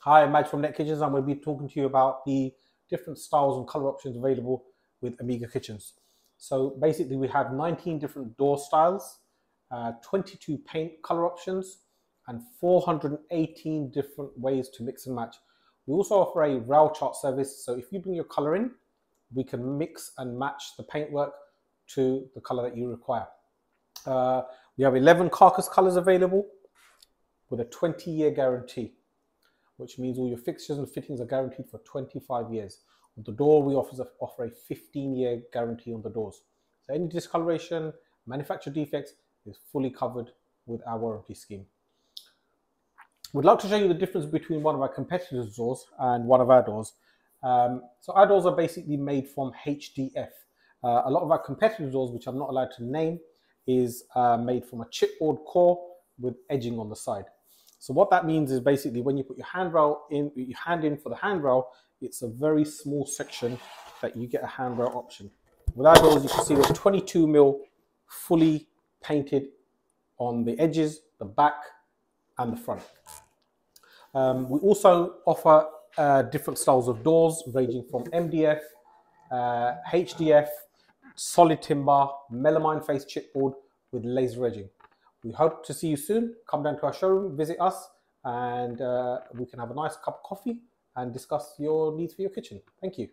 Hi, Maj from Nett Kitchens. I'm going to be talking to you about the different styles and color options available with Amiga Kitchens. So basically we have 19 different door styles, 22 paint color options, and 418 different ways to mix and match. We also offer a rail chart service, so if you bring your color in, we can mix and match the paintwork to the color that you require. We have 11 carcass colors available with a 20-year guarantee, which means all your fixtures and fittings are guaranteed for 25 years. With the door, we offer a 15-year guarantee on the doors. So any discoloration, manufacturer defects is fully covered with our warranty scheme. We'd like to show you the difference between one of our competitors' doors and one of our doors. So our doors are basically made from HDF. A lot of our competitors' doors, which I'm not allowed to name, is made from a chipboard core with edging on the side. So what that means is basically when you put your handrail in, your hand in for the handrail, it's a very small section that you get a handrail option. With our doors, you can see there's 22mm fully painted on the edges, the back, and the front. We also offer different styles of doors ranging from MDF, HDF, solid timber, melamine face chipboard with laser edging. We hope to see you soon. Come down to our showroom, visit us, and we can have a nice cup of coffee and discuss your needs for your kitchen. Thank you.